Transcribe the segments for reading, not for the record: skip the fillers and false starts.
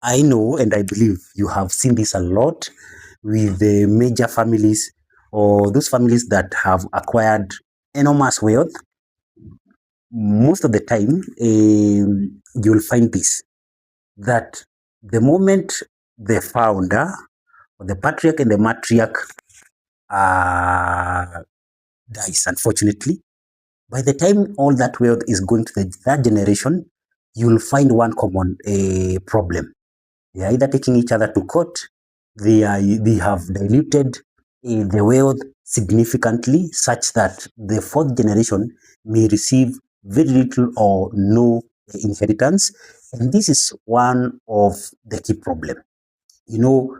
I know and I believe you have seen this a lot with the major families or those families that have acquired enormous wealth. Most of the time, you'll find this that the moment the founder or the patriarch and the matriarch uh, dies, unfortunately, by the time all that wealth is going to the third generation, you'll find one common problem. They are either taking each other to court, they have diluted the wealth significantly such that the fourth generation may receive very little or no inheritance. And this is one of the key problem. You know,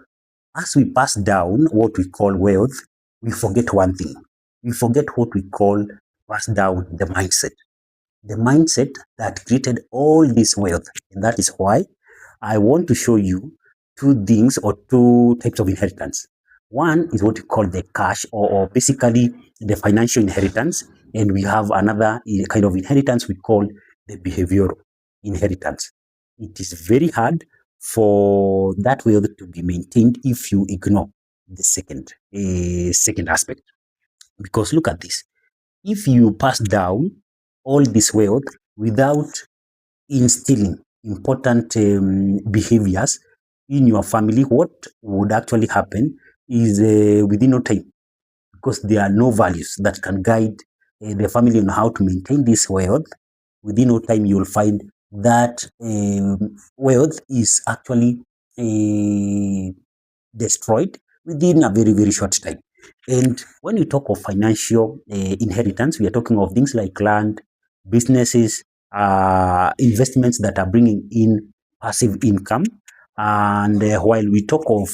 as we pass down what we call wealth, we forget one thing. We forget what we call pass down the mindset that created all this wealth. And that is why I want to show you two things or two types of inheritance. One is what we call the cash or basically the financial inheritance. And we have another kind of inheritance we call the behavioral inheritance. It is very hard for that wealth to be maintained if you ignore the second aspect. Because look at this. If you pass down all this wealth without instilling important behaviors in your family, what would actually happen is within no time, because there are no values that can guide the family on how to maintain this wealth. Within no time, you'll find that wealth is actually destroyed within a very, very short time. And when we talk of financial inheritance, we are talking of things like land, businesses, investments that are bringing in passive income. And while we talk of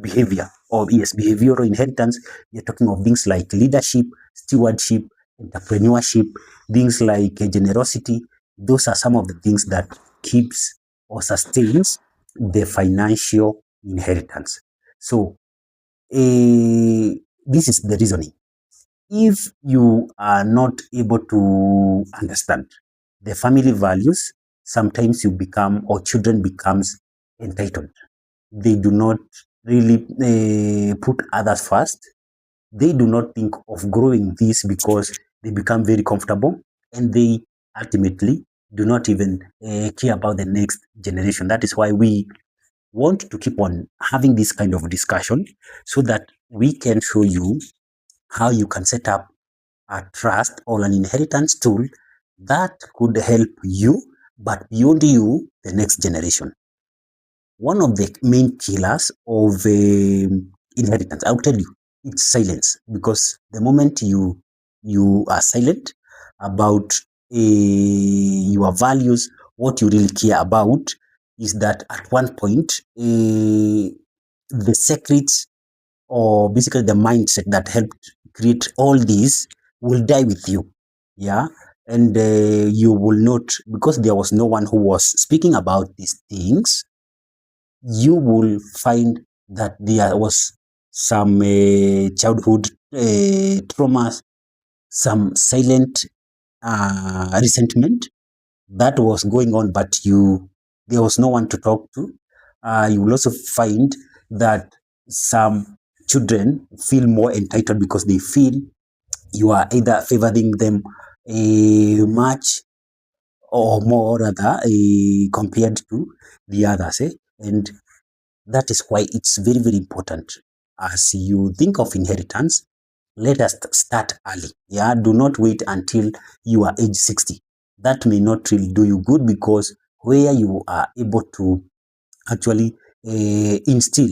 behavior or yes, behavioral inheritance, we are talking of things like leadership, stewardship, entrepreneurship, things like generosity. Those are some of the things that keeps or sustains the financial inheritance. So this is the reasoning. If you are not able to understand the family values, sometimes you become or children becomes entitled. They do not really put others first. They do not think of growing this because they become very comfortable and they ultimately do not even care about the next generation. That is why we want to keep on having this kind of discussion so that we can show you how you can set up a trust or an inheritance tool that could help you, but beyond you, the next generation. One of the main killers of inheritance, I'll tell you, it's silence. Because the moment you are silent about your values, what you really care about is that at one point, the secrets or basically the mindset that helped create all these will die with you. Yeah. And you will not, because there was no one who was speaking about these things, you will find that there was some childhood traumas, some silent resentment that was going on, but there was no one to talk to. You will also find that some children feel more entitled because they feel you are either favoring them much or more rather compared to the others. And that is why it's very, very important. As you think of inheritance, let us start early. Yeah, do not wait until you are age 60. That may not really do you good, because where you are able to actually instill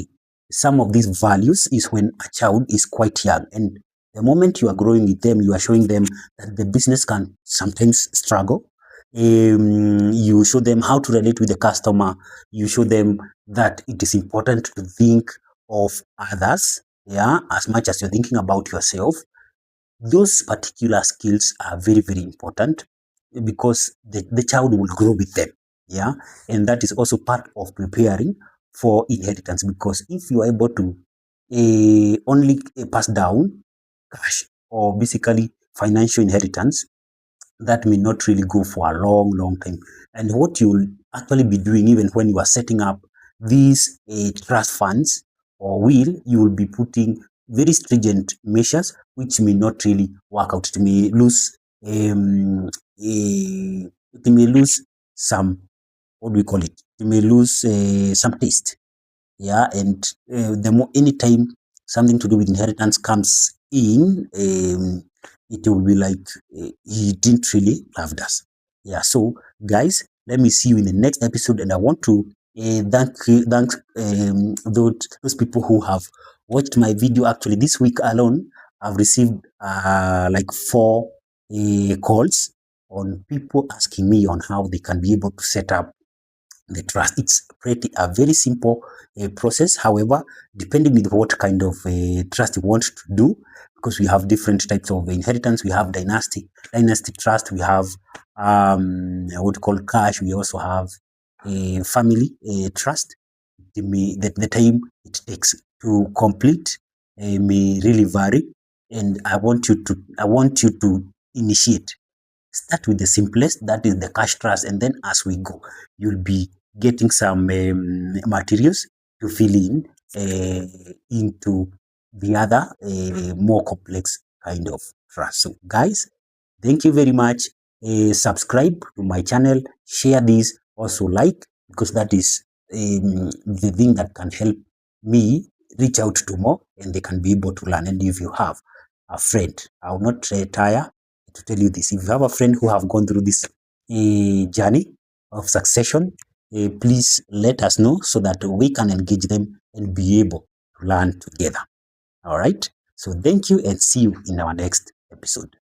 some of these values is when a child is quite young. And the moment you are growing with them, you are showing them that the business can sometimes struggle. You show them how to relate with the customer. You show them that it is important to think of others, yeah, as much as you're thinking about yourself. Those particular skills are very, very important because the child will grow with them. Yeah. And that is also part of preparing for inheritance, because if you are able to only pass down cash or basically financial inheritance, that may not really go for a long, long time. And what you'll actually be doing even when you are setting up these trust funds or will, you will be putting very stringent measures which may not really work out. It may lose it may lose some, what do we call it? It may lose some taste. Yeah, and the more anytime something to do with inheritance comes in, it will be like he didn't really love us. Yeah, so guys, let me see you in the next episode, and I want to thank those people who have watched my video. Actually, this week alone, I've received like 4 calls on people asking me on how they can be able to set up the trust. It's pretty a very simple process. However, depending with what kind of trust you want to do, because we have different types of inheritance. We have dynasty trust. We have what we call cash. We also have a family trust. The time it takes to complete may really vary, and I want you to initiate. Start with the simplest, that is the cash trust, and then as we go, you'll be getting some materials to fill in into the other more complex kind of trust. So, guys, thank you very much. Subscribe to my channel, share this, also like, because that is the thing that can help me reach out to more and they can be able to learn. And if you have a friend, I will not tire to tell you this. If you have a friend who have gone through this journey of succession, please let us know so that we can engage them and be able to learn together. All right. So thank you and see you in our next episode.